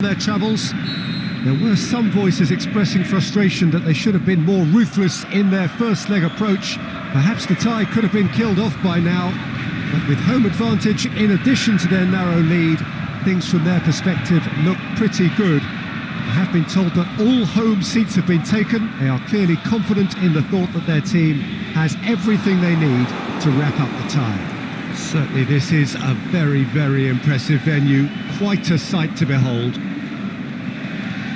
Their travels. There were some voices expressing frustration that they should have been more ruthless in their first leg approach. Perhaps the tie could have been killed off by now, but with home advantage in addition to their narrow lead, things from their perspective look pretty good. I have been told that all home seats have been taken. They are clearly confident in the thought that their team has everything they need to wrap up the tie. Certainly this is a very, very impressive venue, quite a sight to behold.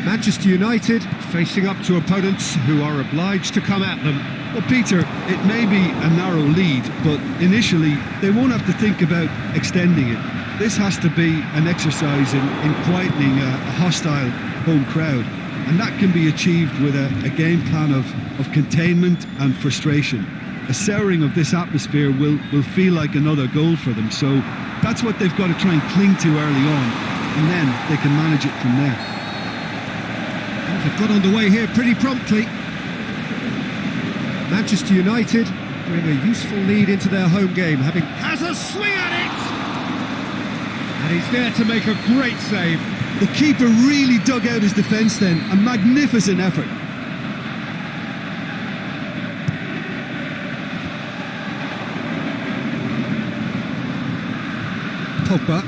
Manchester United facing up to opponents who are obliged to come at them. Well, Peter, it may be a narrow lead, but initially they won't have to think about extending it. This has to be an exercise in quietening a hostile home crowd, and that can be achieved with a game plan of containment and frustration. A souring of this atmosphere will feel like another goal for them, so that's what they've got to try and cling to early on, and then they can manage it from there. They've got underway here pretty promptly. Manchester United bring a useful lead into their home game, having has a swing at it! And he's there to make a great save. The keeper really dug out his defence then, a magnificent effort. Pogba.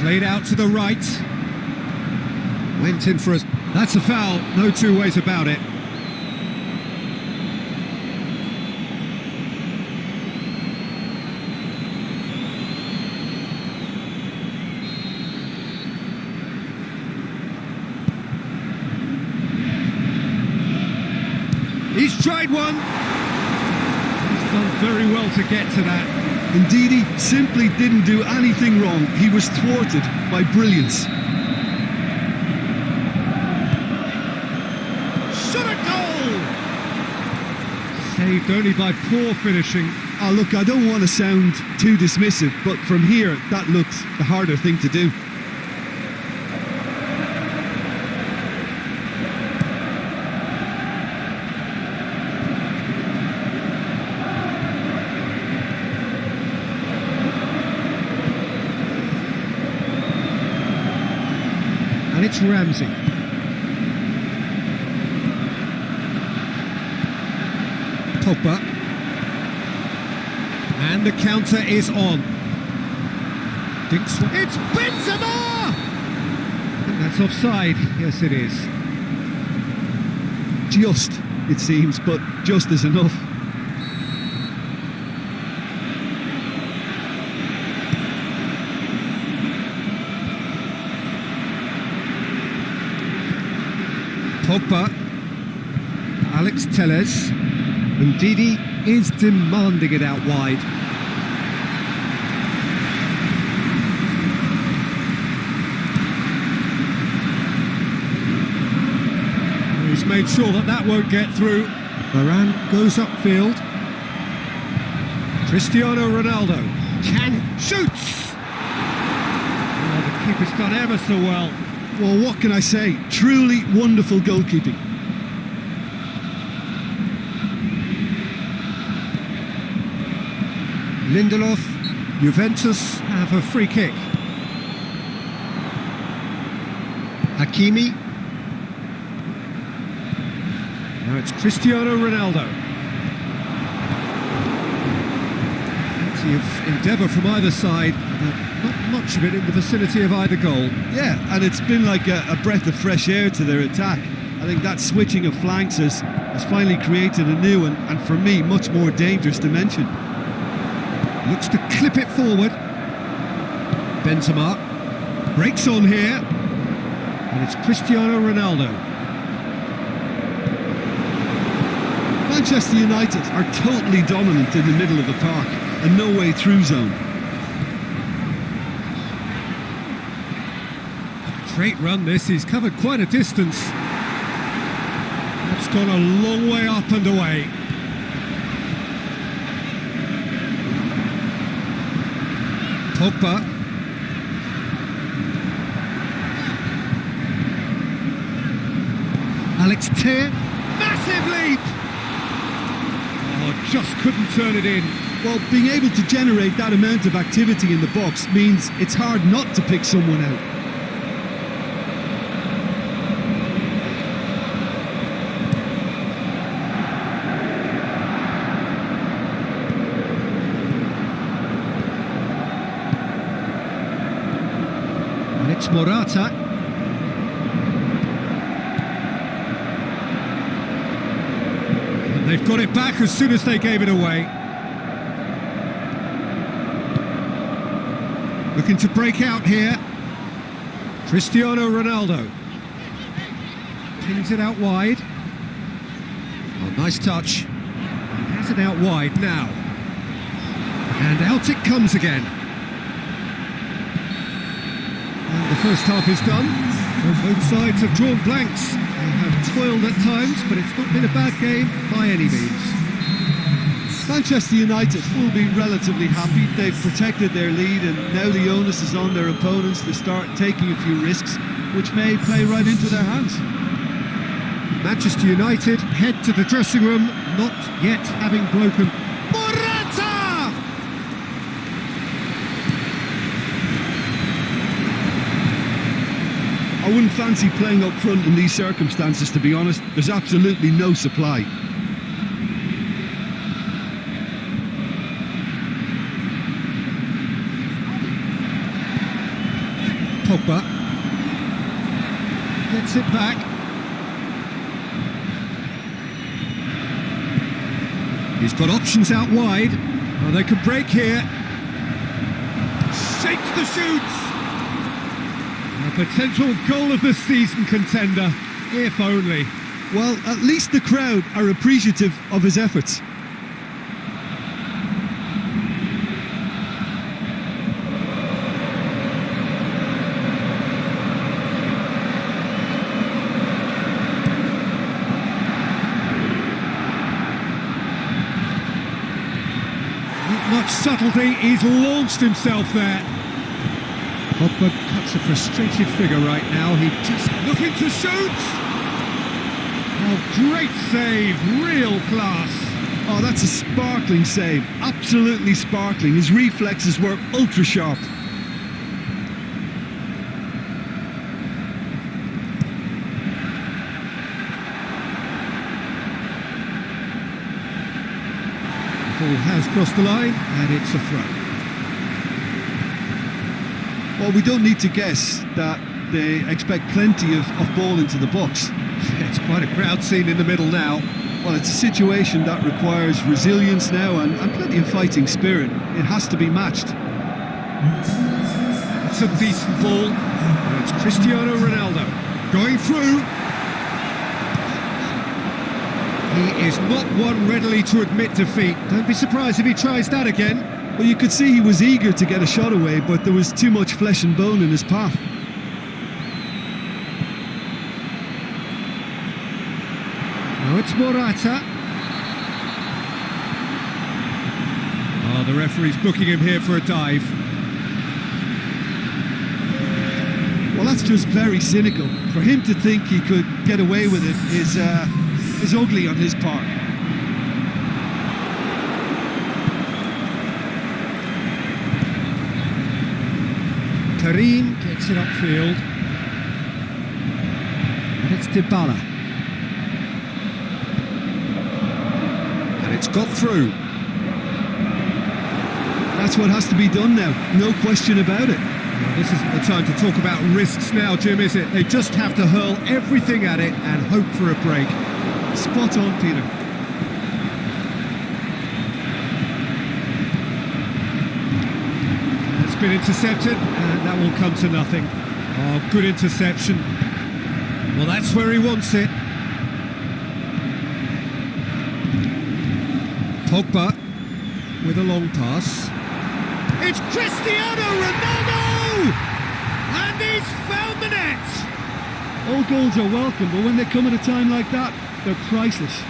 Played out to the right. Went in for us. That's a foul, no two ways about it. He's tried one. He's done very well to get to that. Indeed, he simply didn't do anything wrong. He was thwarted by brilliance. Saved only by poor finishing. Oh, look, I don't want to sound too dismissive, but from here, that looked the harder thing to do. And it's Ramsey. Pogba. And the counter is on. Dinks. It's Benzema! And that's offside. Yes, it is. Just, it seems, but just is enough. Pogba. Alex Telles. Ndidi is demanding it out wide. He's made sure that won't get through. Varane goes upfield. Cristiano Ronaldo shoots! Oh, the keeper's done ever so well. Well, what can I say? Truly wonderful goalkeeping. Lindelof, Juventus have a free kick. Hakimi. Now it's Cristiano Ronaldo. Plenty of endeavour from either side, but not much of it in the vicinity of either goal. Yeah, and it's been like a breath of fresh air to their attack. I think that switching of flanks has finally created a new and for me, much more dangerous dimension. Looks to clip it forward. Benzema breaks on here, and it's Cristiano Ronaldo. Manchester United are totally dominant in the middle of the park, a no-way through zone. Great run this, he's covered quite a distance. That's gone a long way up and away. Pogba. Alex Ter. Massive leap! Oh, just couldn't turn it in. Well, being able to generate that amount of activity in the box means it's hard not to pick someone out. And it's Morata. And they've got it back as soon as they gave it away. Looking to break out here. Cristiano Ronaldo. Pings it out wide. Oh, nice touch. Has it out wide now. And out it comes again. And the first half is done. So both sides have drawn blanks. They have toiled at times, but it's not been a bad game by any means. Manchester United will be relatively happy. They've protected their lead, and now the onus is on their opponents to start taking a few risks, which may play right into their hands. Manchester United head to the dressing room, not yet having broken. Morata! I wouldn't fancy playing up front in these circumstances, to be honest. There's absolutely no supply. Pogba gets it back. He's got options out wide. Oh, they could break here. Shakes the shoots. A potential goal of the season contender, if only. Well, at least the crowd are appreciative of his efforts. Much subtlety, he's launched himself there. Pogba cuts a frustrated figure right now. He just looking to shoot. Oh, great save, real class. Oh, that's a sparkling save, absolutely sparkling. His reflexes were ultra sharp. Ball has crossed the line, and it's a throw. Well, we don't need to guess that they expect plenty of ball into the box. It's quite a crowd scene in the middle now. Well, it's a situation that requires resilience now and plenty of fighting spirit. It has to be matched. It's a decent ball, and it's Cristiano Ronaldo going through. He is not one readily to admit defeat. Don't be surprised if he tries that again. Well, you could see he was eager to get a shot away, but there was too much flesh and bone in his path. Now it's Morata. Oh, the referee's booking him here for a dive. Well, that's just very cynical. For him to think he could get away with it is ugly on his part. Karim gets it upfield. And it's Dybala. And it's got through. That's what has to be done now, no question about it. Well, this isn't the time to talk about risks now, Jim, is it? They just have to hurl everything at it and hope for a break. Spot on, Peter. It's been intercepted, and that will come to nothing. Oh, good interception. Well, that's where he wants it. Pogba with a long pass. It's Cristiano Ronaldo! And he's found the net! All goals are welcome, but when they come at a time like that, they're priceless.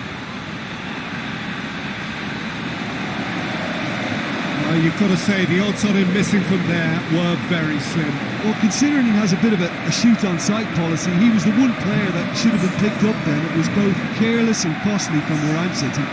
Well, you've got to say the odds on him missing from there were very slim. Well, considering he has a bit of a shoot-on-sight policy, he was the one player that should have been picked up then. It was both careless and costly from where I'm sitting.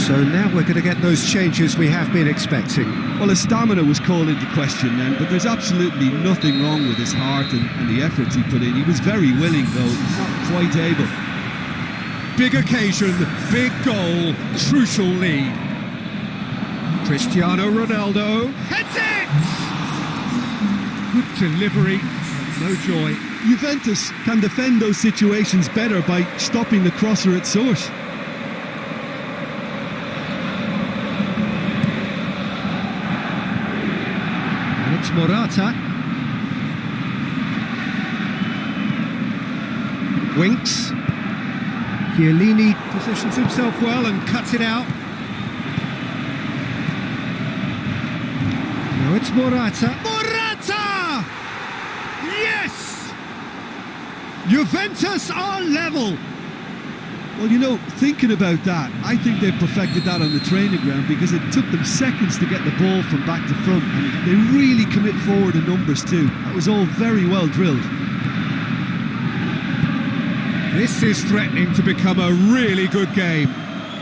So now we're going to get those changes we have been expecting. Well, his stamina was called into question then, but there's absolutely nothing wrong with his heart and the efforts he put in. He was very willing, though, not quite able. Big occasion, big goal, crucial lead. Cristiano Ronaldo heads it! Good delivery, no joy. Juventus can defend those situations better by stopping the crosser at source. And it's Morata. Winks. Chiellini positions himself well and cuts it out. Now it's Morata. Morata! Yes! Juventus are level. Well, you know, thinking about that, I think they've perfected that on the training ground because it took them seconds to get the ball from back to front, and they really commit forward in numbers too. That was all very well drilled. This is threatening to become a really good game.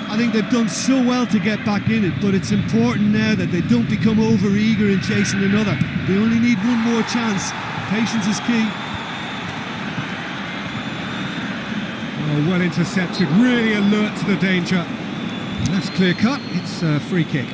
I think they've done so well to get back in it, but it's important now that they don't become over-eager in chasing another. They only need one more chance. Patience is key. Oh, well intercepted, really alert to the danger. And that's clear cut, it's a free kick.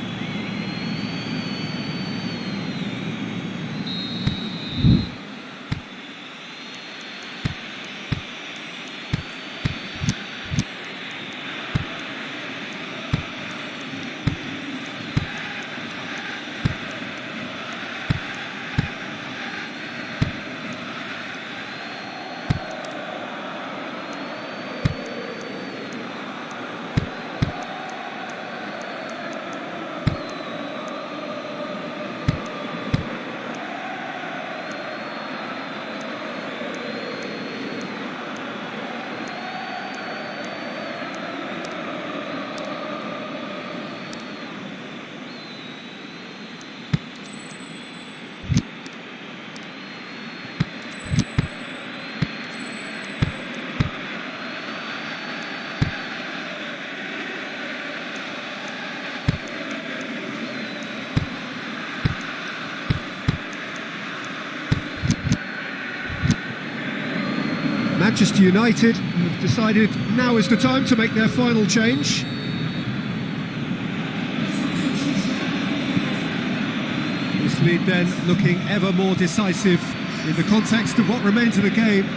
Manchester United have decided now is the time to make their final change. This lead then looking ever more decisive in the context of what remains of the game.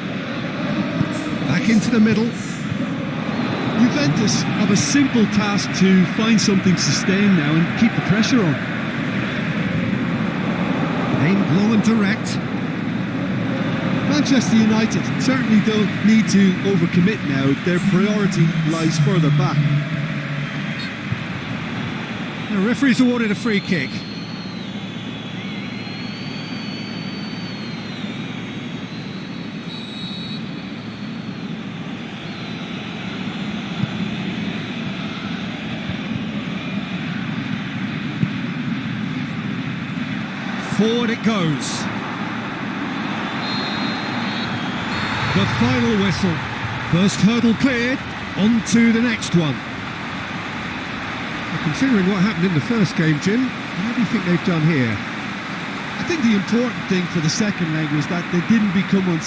Back into the middle. Juventus have a simple task to find something sustained now and keep the pressure on. Aimed low and direct. Manchester United certainly don't need to overcommit now. Their priority lies further back. The referee's awarded a free kick. Forward it goes. The final whistle. First hurdle cleared, on to the next one. Well, considering what happened in the first game, Jim, how do you think they've done here? I think the important thing for the second leg was that they didn't become unsettled.